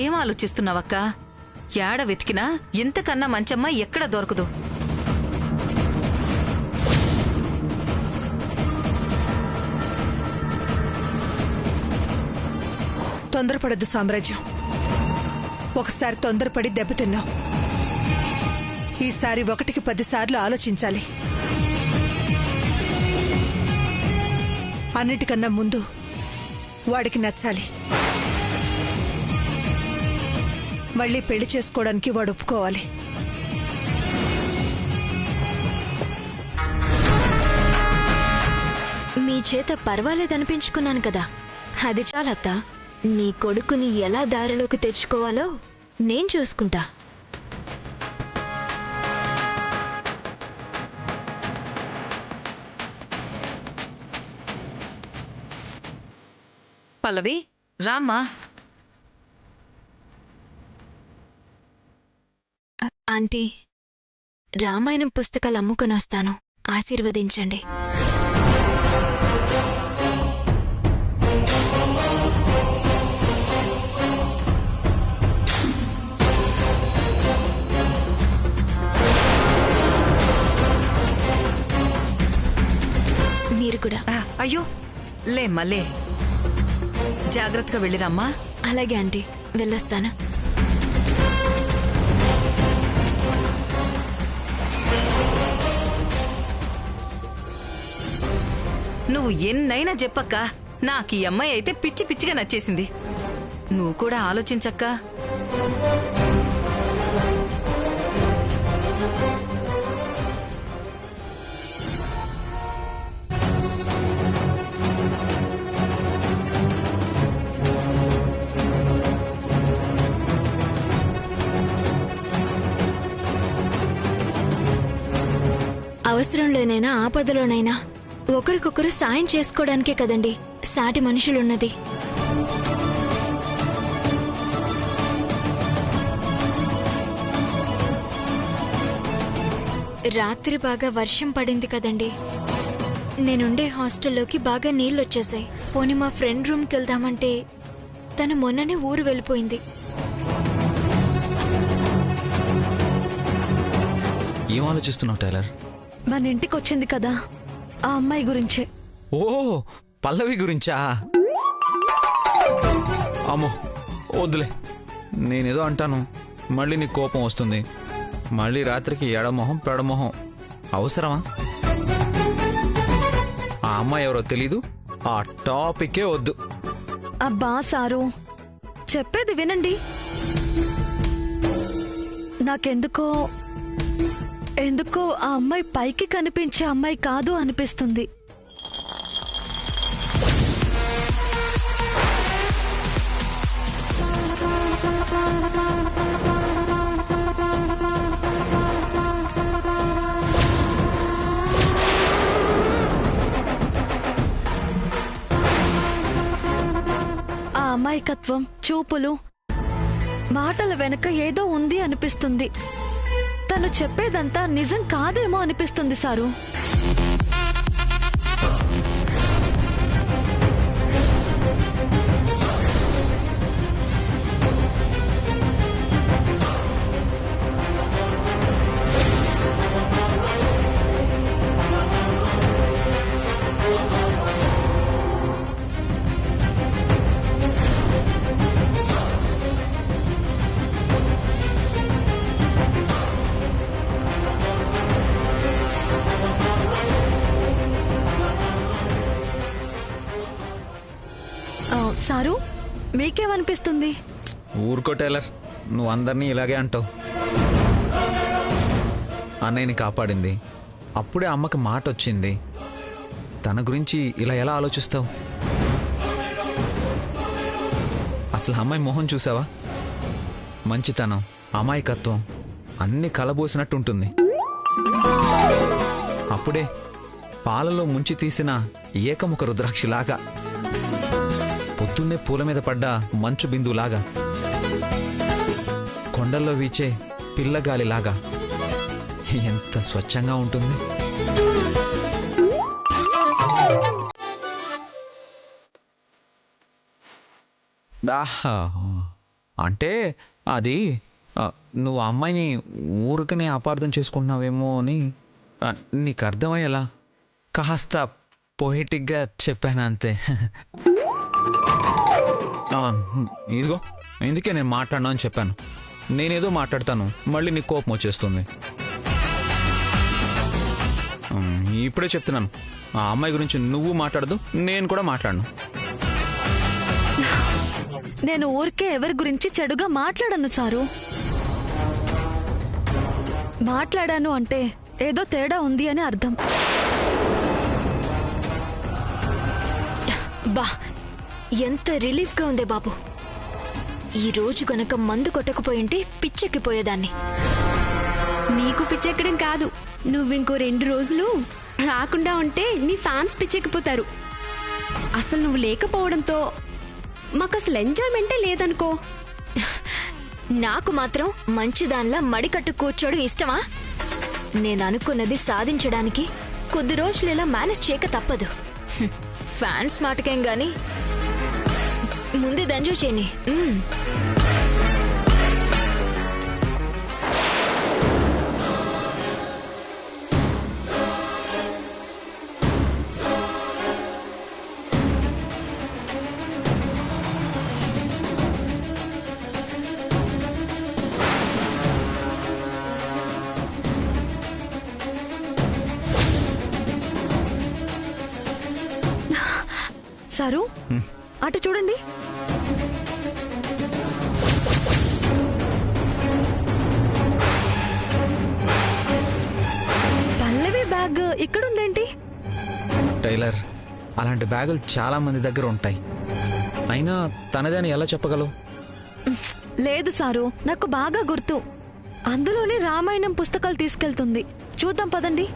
ఏం ఆలోచిస్తున్నావక్క? యాడ వెతికినా ఇంతకన్నా మంచమ్మ ఎక్కడ దొరకదు. తొందరపడద్దు సామ్రాజ్యం. ఒకసారి తొందరపడి దెబ్బతిన్నావు. ఈసారి 1కి 10 సార్లు ఆలోచించాలి. అన్నిటికన్నా ముందు వాడికి నచ్చాలి. మళ్ళీ పెళ్లి చేసుకోవడానికి వాడు ఒప్పుకోవాలి. మీ చేత పర్వాలేదనిపించుకున్నాను కదా, అది చాలత్త. నీ కొడుకుని ఎలా దారిలోకి తెచ్చుకోవాలో నేను చూసుకుంటా. పల్లవి, రామ్మా. ఆంటీ, రామాయణం పుస్తకాలు అమ్ముకొని వస్తాను, ఆశీర్వదించండి. మీరు కూడా. అయ్యో లేమ్మా, లే. జాగ్రత్తగా వెళ్ళిరమ్మా. అలాగే ఆంటీ, వెళ్ళొస్తాను. నువ్వు ఎన్నైనా చెప్పక్క, నాకు ఈ అమ్మాయి అయితే పిచ్చి పిచ్చిగా నచ్చేసింది. నువ్వు కూడా ఆలోచించక్క. అవసరంలోనైనా ఆపదలోనైనా ఒకరికొకరు సాయం చేసుకోవడానికే కదండి సాటి మనుషులున్నది. రాత్రి బాగా వర్షం పడింది కదండి. నేనుండే హాస్టల్లోకి బాగా నీళ్ళొచ్చేసాయి. పోనీ మా ఫ్రెండ్ రూమ్కి వెళ్దామంటే తను మొన్ననే ఊరు వెళ్ళిపోయింది. ఏం ఆలోచిస్తున్నావు టైలర్? మన ఇంటికి వచ్చింది కదా, ఆ అమ్మాయి గురించే. ఓ, పల్లవి గురించా? అమ్మో వద్దులే, నేనేదో అంటాను, మళ్ళీ నీకు కోపం వస్తుంది. మళ్ళీ రాత్రికి ఎడమొహం పెడమొహం అవసరమా? ఆ అమ్మాయి ఎవరో తెలీదు, ఆ టాపికే వద్దు. అబ్బా సారు, చెప్పేది వినండి. నాకెందుకో ఆ అమ్మాయి పైకి కనిపించే అమ్మాయి కాదు అనిపిస్తుంది. ఆ అమాయకత్వం, చూపులు, మాటల వెనుక ఏదో ఉంది అనిపిస్తుంది. తను చెప్పేదంతా నిజం కాదేమో అనిపిస్తుంది సారు. సారు, మీకేమనిపిస్తుంది? ఊరుకో టైలర్, నువ్వు అందరినీ ఇలాగే అంటావు. అన్నయ్యని కాపాడింది, అప్పుడే అమ్మకి మాట వచ్చింది. తన గురించి ఇలా ఎలా ఆలోచిస్తావు? అసలు అమ్మాయి మొహం చూసావా? మంచితనం, అమాయకత్వం అన్నీ కలబోసినట్టుంటుంది. అప్పుడే పాలలో ముంచి తీసిన ఏకముఖ రుద్రాక్షిలాగా, పొద్దున్నే పూల మీద పడ్డ మంచు బిందులాగా, కొండల్లో వీచే పిల్లగాలిలాగా ఎంత స్వచ్ఛంగా ఉంటుంది. అంటే అది నువ్వు ఆ అమ్మాయిని ఊరికనే అపార్థం చేసుకుంటున్నావేమో అని నీకు అర్థమయ్యేలా కాస్త పొయిటిక్గా చెప్పాను అంతే. ఇదిగో ఇందుకే నేను మాట్లాడను అని చెప్పాను. నేనేదో మాట్లాడతాను, మళ్ళీ నీకు కోపం వచ్చేస్తుంది. ఇప్పుడే చెప్తున్నాను, ఆ అమ్మాయి గురించి నువ్వు మాట్లాడదు, నేను కూడా మాట్లాడను. నేను ఊరికే ఎవరి గురించి చెడుగా మాట్లాడను సారు. మాట్లాడాను అంటే ఏదో తేడా ఉంది అని అర్థం. బా, ఎంత రిలీఫ్గా ఉందే బాబు. ఈ రోజు గనక మందు కొట్టకపోయింటే పిచ్చెక్కిపోయేదాన్ని. నీకు పిచ్చెక్కడం కాదు, నువ్వింకో 2 రోజులు రాకుండా ఉంటే నీ ఫ్యాన్స్ పిచ్చెక్కిపోతారు. అసలు నువ్వు లేకపోవడంతో మాకు అసలు ఎంజాయ్మెంటే లేదనుకో. నాకు మాత్రం మంచిదాన్లా మడికట్టు కూర్చోడం ఇష్టమా? నేను అనుకున్నది సాధించడానికి కొద్ది రోజులు ఇలా మేనేజ్ చేయక తప్పదు. ఫ్యాన్స్ మాటకేం గాని ముందు ఎంజాయ్ చేయని. సారు, అటు చూడండి. పల్లవి బ్యాగ్ ఇక్కడుందేంటి? టైలర్, అలాంటి బ్యాగులు చాలా మంది దగ్గర ఉంటాయి. అయినా తనదే అని ఎలా చెప్పగలవు? లేదు సారు, నాకు బాగా గుర్తు. అందులోనే రామాయణం పుస్తకాలు తీసుకెళ్తుంది. చూద్దాం పదండి.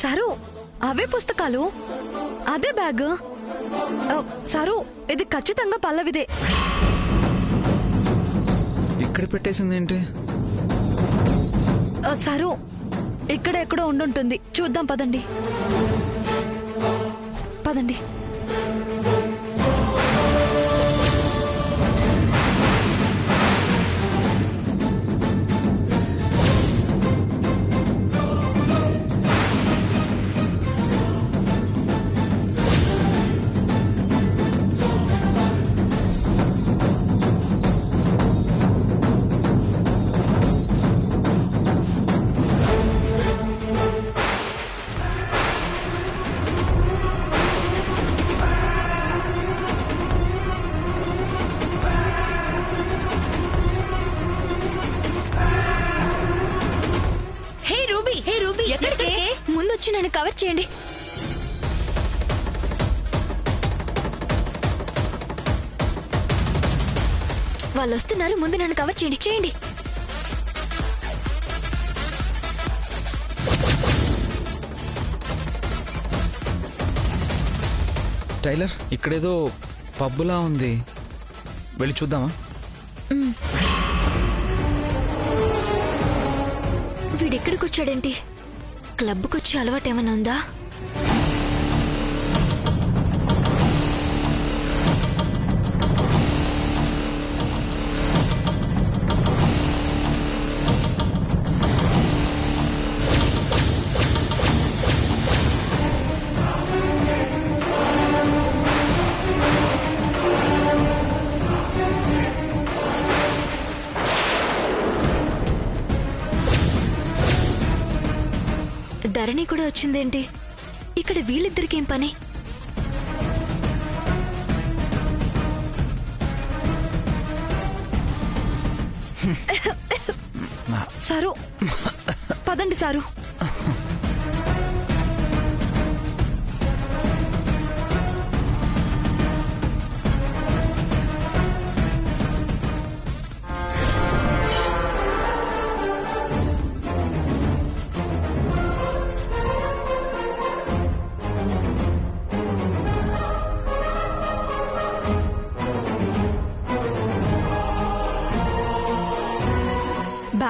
సారు, అవే పుస్తకాలు, అదే బ్యాగ్. సారు, ఇది ఖచ్చితంగా పల్లవిదే. ఇక్కడ పెట్టేసిందేంటి? సారు, ఇక్కడ ఎక్కడో ఉండుంటుంది. చూద్దాం పదండి. పదండి. ముందొచ్చి నన్ను కవర్ చేయండి. వాళ్ళు వస్తున్నారు, ముందు నన్ను కవర్ చేయండి. టైలర్, ఇక్కడేదో పబ్బులా ఉంది, వెళ్ళి చూద్దామా? వీడెక్కడికి వచ్చాడేంటి? క్లబ్కొచ్చే అలవాటు ఏమైనా ఉందా? ధరణి కూడా వచ్చిందేంటి? ఇక్కడ వీళ్ళిద్దరికేం పని? సారు, పదండి సారు.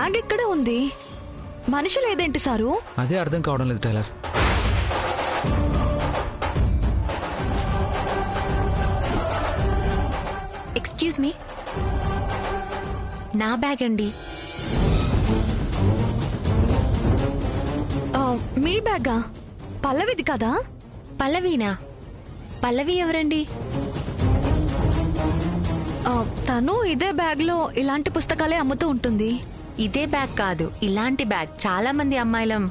బ్యాగ్ ఇక్కడే ఉంది, మనిషి లేదేంటి సారు? అదే అర్థం కావడం లేదు టైలర్. ఎక్స్క్యూజ్ మీ, నా బ్యాగ్ అండి. మీ బ్యాగా? పల్లవిది కదా? పల్లవీనా? పల్లవి ఎవరండి? తను ఇదే బ్యాగ్ లో ఇలాంటి పుస్తకాలే అమ్ముతూ ఉంటుంది. ఇదే బ్యాగ్ కాదు, ఇలాంటి బ్యాగ్. చాలా మంది అమ్మాయిలం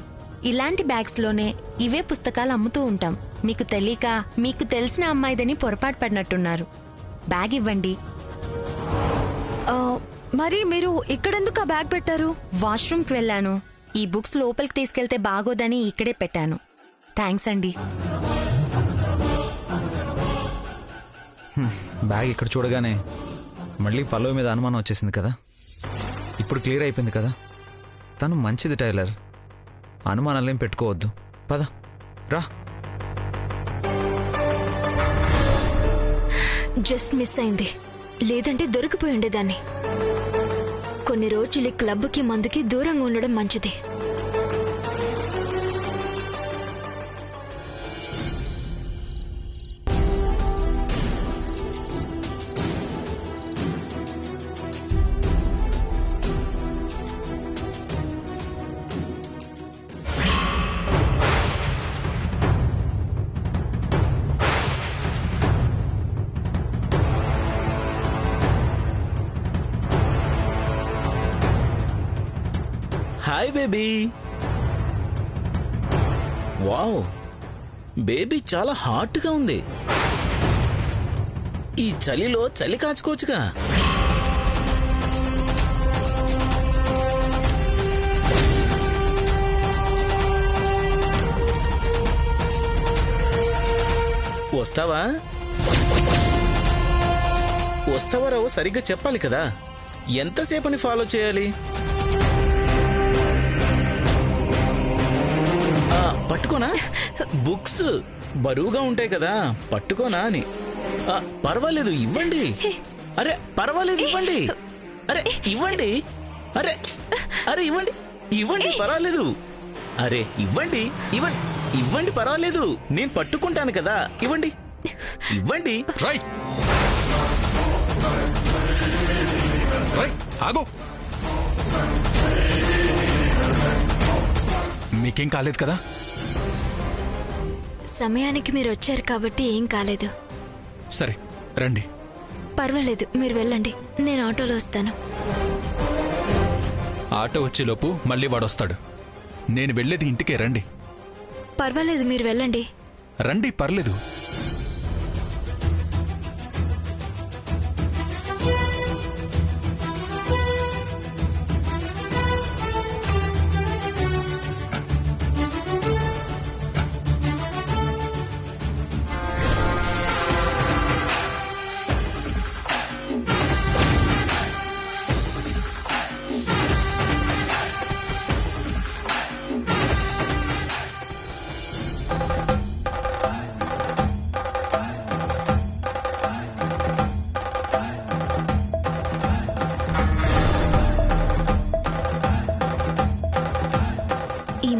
ఇలాంటి బ్యాగ్స్ లోనే ఇవే పుస్తకాలు అమ్ముతూ ఉంటాం. మీకు తెలియక మీకు తెలిసిన అమ్మాయిదని పొరపాటు పడినట్టున్నారు. బ్యాగ్ ఇవ్వండి. మరి మీరు ఇక్కడెందుకు ఆ బ్యాగ్ పెట్టారు? వాష్రూమ్కి వెళ్ళాను. ఈ బుక్స్ లోపలికి తీసుకెళ్తే బాగోదని ఇక్కడే పెట్టాను. థ్యాంక్స్ అండి. బ్యాగ్ ఇక్కడ చూడగానే మళ్ళీ పల్లవి మీద అనుమానం వచ్చేసింది కదా. ఇప్పుడు క్లియర్ అయిపోయింది కదా. తను మంచిది టైలర్, అనుమానాలేం పెట్టుకోవద్దు. పద రా. జస్ట్ మిస్ అయింది, లేదంటే దొరికిపోయి ఉండేదాన్ని. కొన్ని రోజులు ఈ క్లబ్కి మందుకి దూరంగా ఉండడం మంచిది. Hi baby. వావ్, బేబీ చాలా హాట్గా ఉంది. ఈ చలిలో చలి కాచుకోవచ్చుగా. వస్తావా? వస్తావా రావు? సరిగ్గా చెప్పాలి కదా. ఎంతసేపని ఫాలో చేయాలి? పట్టుకోనా? బుక్స్ బరువుగా ఉంటాయి కదా, పట్టుకోనా అని. పర్వాలేదు, ఇవ్వండి. అరే పర్వాలేదు, ఇవ్వండి. అరే ఇవ్వండి. అరే అరే ఇవ్వండి, ఇవ్వండి, పర్వాలేదు. అరే ఇవ్వండి, ఇవ్వండి, ఇవ్వండి, పర్వాలేదు. నేను పట్టుకుంటాను కదా, ఇవ్వండి, ఇవ్వండి. ఆగు. మీకేం కాలేదు కదా? సమయానికి మీరు వచ్చారు కాబట్టి ఏం కాలేదు. సరే రండి. పర్వాలేదు, మీరు వెళ్ళండి, నేను ఆటోలో వస్తాను. ఆటో వచ్చేలోపు మళ్ళీ వాడొస్తాడు. నేను వెళ్ళేది ఇంటికే. రండి. పర్వాలేదు, మీరు వెళ్ళండి. రండి, పర్లేదు.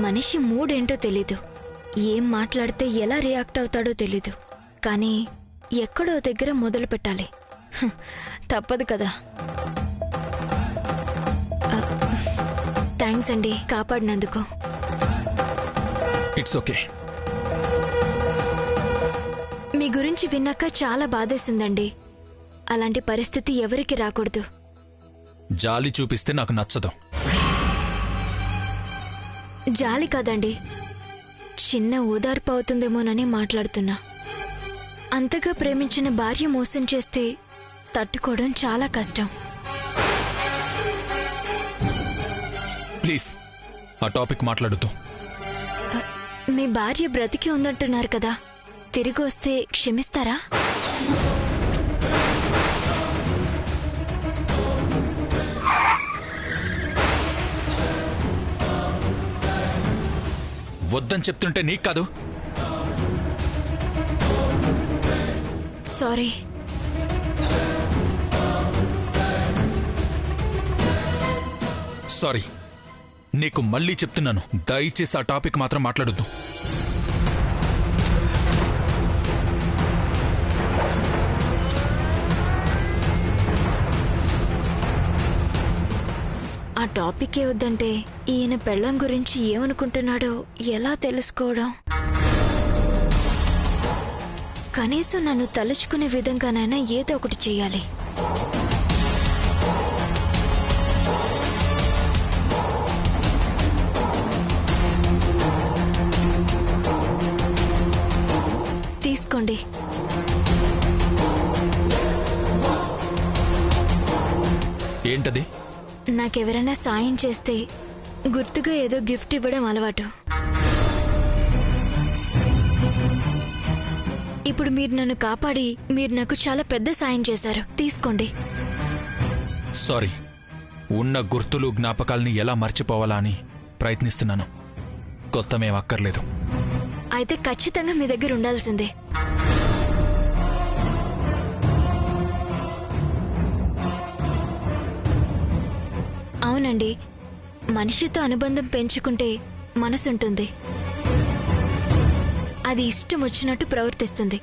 మనిషి మూడేంటో తెలీదు, ఏం మాట్లాడితే ఎలా రియాక్ట్ అవుతాడో తెలీదు. కానీ ఎక్కడో దగ్గర మొదలు పెట్టాలి. తప్పదు కదా. థ్యాంక్స్ అండి, కాపాడినందుకు. It's okay. మీ గురించి విన్నాక చాలా బాధేసిందండి. అలాంటి పరిస్థితి ఎవరికి రాకూడదు. జాలి చూపిస్తే నాకు నచ్చదు. జాలి కాదండి, చిన్న ఓదార్పు అవుతుందేమోనని మాట్లాడుతున్నా. అంతగా ప్రేమించిన భార్య మోసం చేస్తే తట్టుకోవడం చాలా కష్టం. ప్లీజ్ ఆ టాపిక్ మాట్లాడుతూ. మీ భార్య బ్రతికి ఉందంటున్నారు కదా, తిరిగి వస్తే క్షమిస్తారా? వద్దని చెప్తుంటే నీకు కాదు. సారీ. సారీ, నీకు మళ్ళీ చెప్తున్నాను, దయచేసి ఆ టాపిక్ మాత్రం మాట్లాడొద్దు. ఆ టాపికే వద్దంటే ఈయన పెళ్ళం గురించి ఏమనుకుంటున్నాడో ఎలా తెలుసుకోవడం? కనీసం నన్ను తలుచుకునే విధంగానైనా ఏదో ఒకటి చెయ్యాలి. తీసుకోండి. ఏంటది? నాకెవరైనా సాయం చేస్తే గుర్తుగా ఏదో గిఫ్ట్ ఇవ్వడం అలవాటు. ఇప్పుడు మీరు నన్ను కాపాడి మీరు నాకు చాలా పెద్ద సాయం చేశారు. తీసుకోండి. సారీ, ఉన్న గుర్తులు జ్ఞాపకాల్ని ఎలా మర్చిపోవాలా అని ప్రయత్నిస్తున్నాను. కొత్తమేం అక్కర్లేదు. అయితే ఖచ్చితంగా మీ దగ్గర ఉండాల్సిందే. అవునండి, మనిషితో అనుబంధం పెంచుకుంటే మనసుంటుంది. అది ఇష్టం వచ్చినట్టు ప్రవర్తిస్తుంది.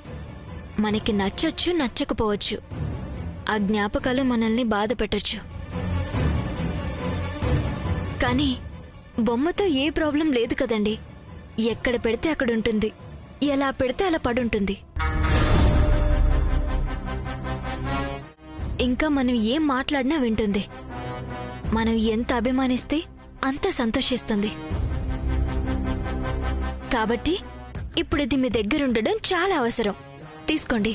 మనకి నచ్చొచ్చు, నచ్చకపోవచ్చు. ఆ జ్ఞాపకాలు మనల్ని బాధ పెట్టొచ్చు. కానీ బొమ్మతో ఏ ప్రాబ్లం లేదు కదండి. ఎక్కడ పెడితే అక్కడ ఉంటుంది, ఎలా పెడితే అలా పడుంటుంది. ఇంకా మనం ఏం మాట్లాడినా వింటుంది. మనం ఎంత అభిమానిస్తే అంత సంతోషిస్తుంది. కాబట్టి ఇప్పుడు ఇది మీ దగ్గర ఉండడం చాలా అవసరం. తీసుకోండి.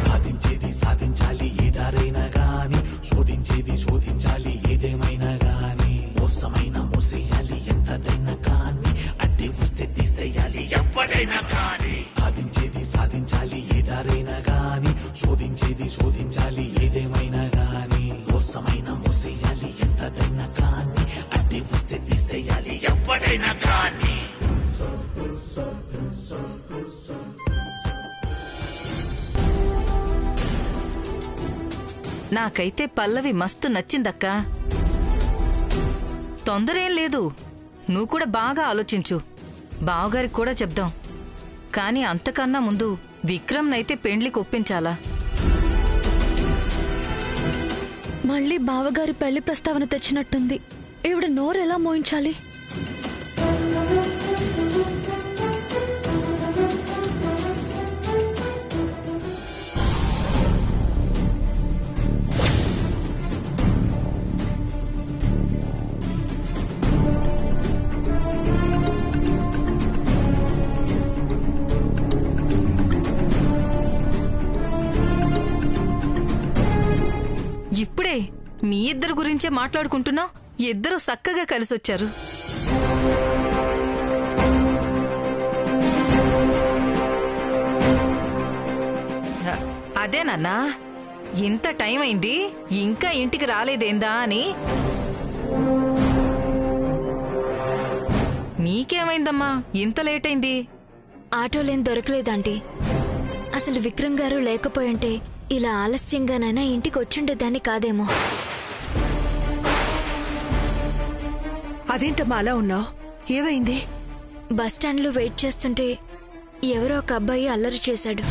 సాధించేది సాధించాలి, ఏదారైనా గాని శోధించేది శోధించాలి, ఏదేమైనా గాని మోసమైన మోసేయాలి, ఎంతదైనా కానీ అడ్డి వస్తే తీసేయాలి, ఎవరైనా కానీ. సాధించేది సాధించాలి, ఏదారైనా గాని శోధించేది శోధించాలి, ఏదేమైనా గాని మోసమైన మోసేయాలి, ఎంతదైనా కానీ అడ్డి వస్తే తీసేయాలి, ఎవరైనా కానీ. నాకైతే పల్లవి మస్తు నచ్చిందక్కా. తొందరేం లేదు, నువ్వు కూడా బాగా ఆలోచించు. బావగారికి కూడా చెప్దాం. కాని అంతకన్నా ముందు విక్రమ్నైతే పెండ్లికి ఒప్పించాలా? మళ్ళీ బావగారి పెళ్లి ప్రస్తావన తెచ్చినట్టుంది. ఈవిడ నోరెలా మోయించాలి? ఇప్పుడే మీ ఇద్దరు గురించే మాట్లాడుకుంటున్నాం. ఇద్దరు చక్కగా కలిసొచ్చారు. అదేనన్నా, ఇంత టైం అయింది, ఇంకా ఇంటికి రాలేదేందా అని. నీకేమైందమ్మా, ఇంత లేట్ అయింది? ఆటోలేం దొరకలేదంటీ. అసలు విక్రమ్ గారు లేకపోయింటే ఇలా ఆలస్యంగానైనా ఇంటికి వచ్చుండేదాన్ని కాదేమో. అదేంటమ్మా అలా ఉన్నావు? ఏమైంది? బస్టాండ్లో వెయిట్ చేస్తుంటే ఎవరో ఒక అబ్బాయి అల్లరి చేశాడు.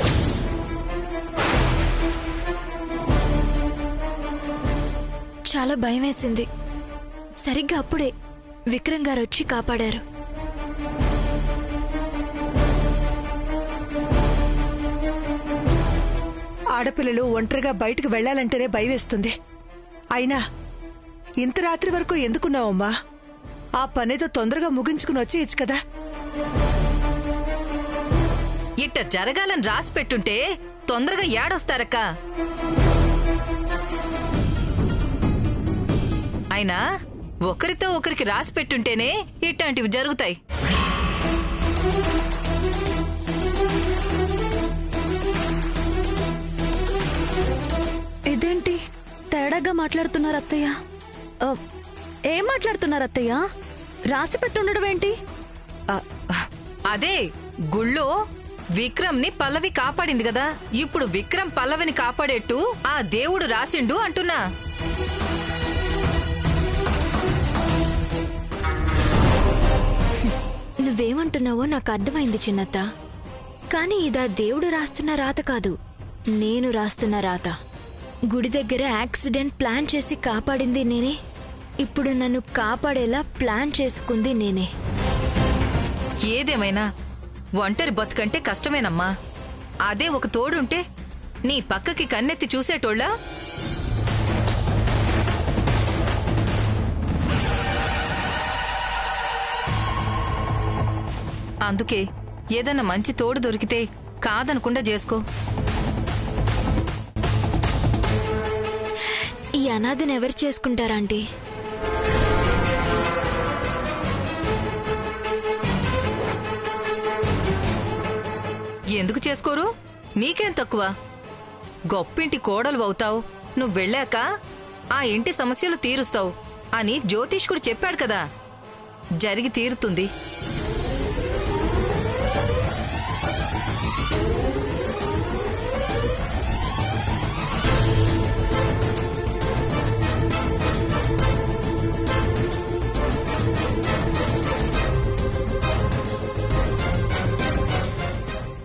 చాలా భయం వేసింది. సరిగ్గా అప్పుడే విక్రమ్ గారు వచ్చి కాపాడారు. ఆడపిల్లలు ఒంటరిగా బయటకు వెళ్లాలంటేనే భయవేస్తుంది. అయినా ఇంత రాత్రి వరకు ఎందుకున్నావమ్మా? ఆ పనేదో తొందరగా ముగించుకుని వచ్చేయచ్చు కదా. ఇట్ట జరగాలని రాసి పెట్టుంటే తొందరగా ఏడొస్తారక్క. అయినా ఒకరితో ఒకరికి రాసి పెట్టుంటేనే ఇట్లాంటివి జరుగుతాయి. ఇదేంటి తేడాగా మాట్లాడుతున్నారు అత్తయ్య? ఏం మాట్లాడుతున్నారు అత్తయ్య? రాసి పెట్టుండడం ఏంటి? అదే గుళ్ళో విక్రమ్ ని పల్లవి కాపాడింది కదా, ఇప్పుడు విక్రమ్ పల్లవిని కాపాడేట్టు ఆ దేవుడు రాసిండు అంటున్నా. నువ్వేమంటున్నావో నాకు అర్థమైంది చిన్నత్త. కానీ ఇదా దేవుడు రాస్తున్న రాత కాదు, నేను రాస్తున్న రాత. గుడి దగ్గర యాక్సిడెంట్ ప్లాన్ చేసి కాపాడింది నేనే. ఇప్పుడు నన్ను కాపాడేలా ప్లాన్ చేసుకుంది నేనే. ఏదేమైనా ఒంటరి బతుకంటే కష్టమేనమ్మా. అదే ఒక తోడుంటే నీ పక్కకి కన్నెత్తి చూసేటోళ్ళా? అందుకే ఏదన్నా మంచి తోడు దొరికితే కాదనకుండా చేసుకో. ఈ అనాథని ఎవరు చేసుకుంటారా ఆంటీ? ఎందుకు చేసుకోరు? నీకేం తక్కువ? గొప్పింటి కోడలు అవుతావు, నువ్వు వెళ్ళాక ఆ ఇంటి సమస్యలు తీరుస్తావు అని జ్యోతిష్కుడు చెప్పాడు కదా. జరిగి తీరుతుంది.